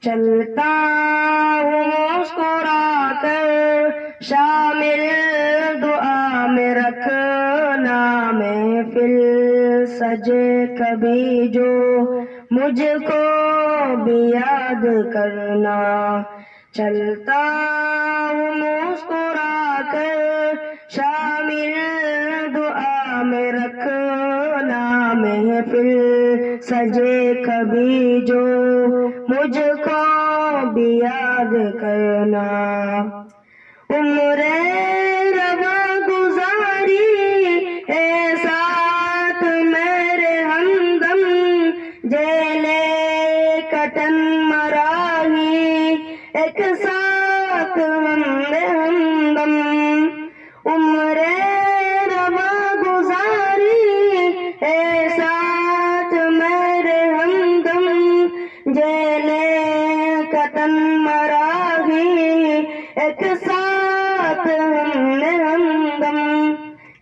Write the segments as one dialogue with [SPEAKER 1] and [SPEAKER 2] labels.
[SPEAKER 1] چلتا ہوں مسکرا کر شامل دعا میں رکھنا محفل سجے کبھی جو مجھ کو بھی یاد کرنا چلتا ہوں مسکرا کر شامل دعا میں رکھنا محفل سجے کبھی جو مجھ کو بھی یاد کرنا عمر رواں گزاری اے ساتھ میرے ہمدم جیل کٹن مراہی ایک ساتھ ہمدم عمر رواں گزاری اے ساتھ میرے ہمدم جیل کٹن مراہی ایک ساتھ ہمدم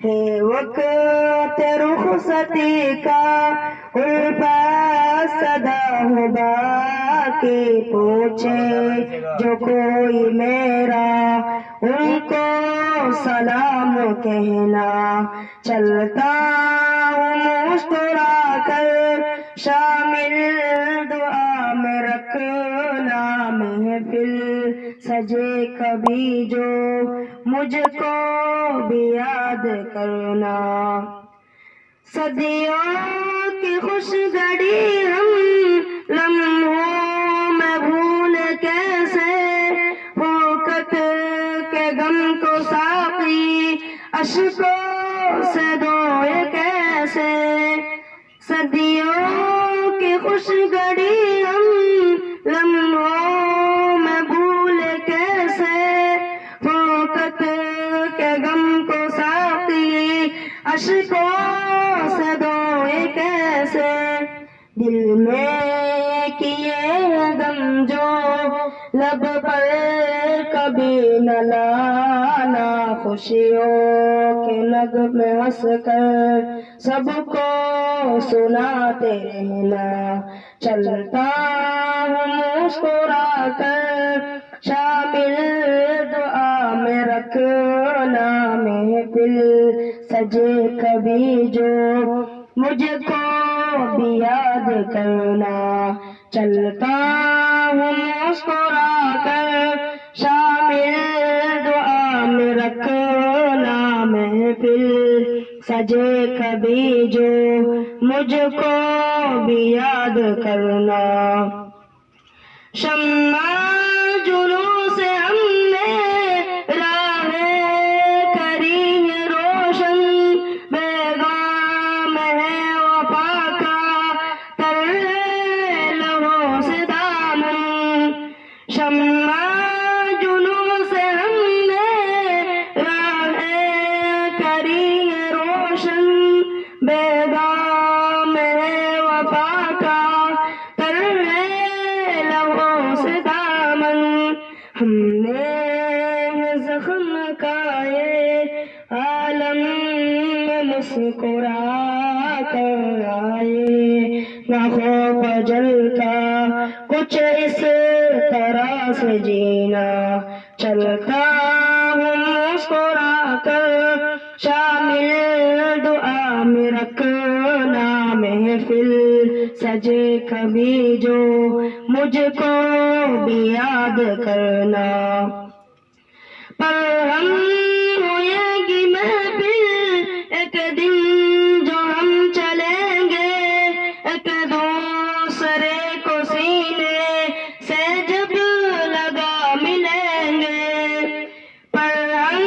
[SPEAKER 1] ہے وقت رخصتی کا الفت صدا ہو باقی پوچھے جو کوئی میرا ان کو سلام کہنا چلتا ہوں مسکرا کر شامل دعا میں رکھنا محفل سجے کبھی جو مجھ کو بھی یاد کرنا صدیوں کی خوش گھڑی ہم لمحوں میں بھول کیسے وقت کے غم کو ساقی اشکوں سے دھوئے کیسے صدیوں کی خوش گھڑی ہم لمحوں میں بھول کیسے وقت کے غم کو ساقی اشکوں سے دھوئے کیسے دل میں کیے غم جو لب پر کبھی نہ لانا خوشیوں کے نغمے ہنس کر سب کو سناتے رہنا چلتا ہوں مسکرا کر شامل دعا میں رکھنا محفل سجے کبھی جو مجھ کو بھی یاد کرنا چلتا ہوں مسکرا کر شامل دعا میں رکھنا محفل سجے کبھی جو مجھ کو بھی یاد کرنا شمع جلوں سے ہم نے راہیں کری ہے روشن پیغام ہے وفا کا تر لبوں سے دامن شمع جلوں سے ہم نے راہیں کری ہے روشن پیغام ہے وفا کا تر ہم نے زخم کائے عالم میں مسکرا کر آئے نہ خوف جل کا کچھ اس طرح سے جینا چلتا ہوں مسکرا کر شامل دعا میں رکھنا محفل سجے کبھی جو مجھ کو بھی یاد کرنا پر ہم ہوئے گی محفل ایک دن جو ہم چلیں گے ایک دوسرے کو سینے سے جب لگا ملیں گے پر ہم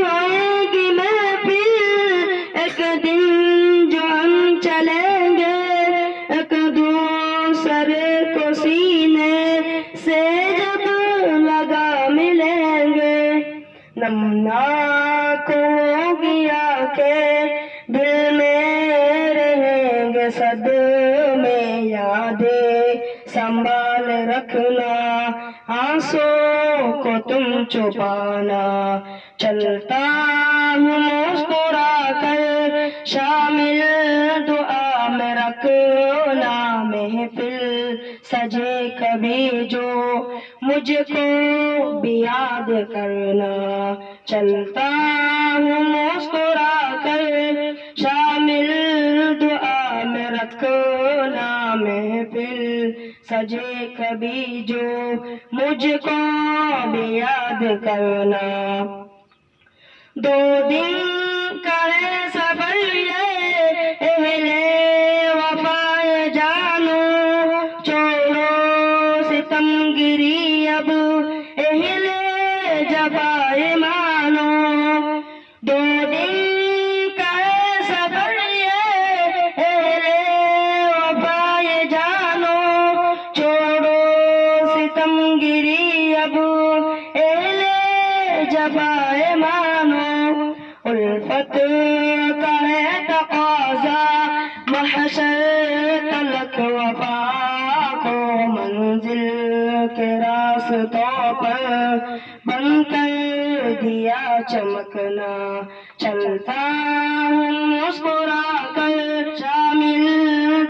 [SPEAKER 1] ہوئے گی محفل ایک دن جو ہم چلیں گے ایک دوسرے کو سینے سے جب لگا ملیں گے نمناک ہو گیا کہ دل میں رہیں گے صدمے یادیں سنبھال رکھنا آنسوں کو تم چھپانا چلتا ہوں مسکرا کر شامل دعا میں رکھنا محفل سجے کبھی جو مجھ کو بھی یاد کرنا، چلتا ہوں مسکرا کر شامل دعا میں رکھنا محفل، سجے کبھی جو مجھ کو بھی یاد کرنا۔ دو دن کرے سفر یہ اہل وفا جانو، چھوڑو ستم گری اب اہل جفا مانو۔ دو دن کرے سفر یہ اہل وفا جانو، چھوڑو ستم گری اب اہل جفا مانو۔ الفت کا ہے تقاضا محشر تلک وفا کو منزل کے راستوں پر بن کر دیا چمکنا، چلتا ہوں مسکرا کر شامل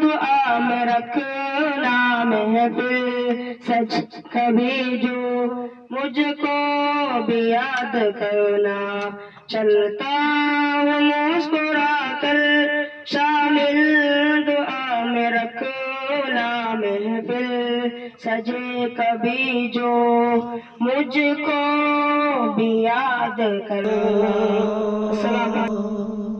[SPEAKER 1] دعا میں رکھنا محفل، سچ کبھی جو مجھ کو بھی یاد کرنا، چلتا ہوں مسکرا کر شامل دعا میں رکھنا محفل، سجے کبھی جو مجھ کو بھی یاد کرنا۔ السلام علیکم۔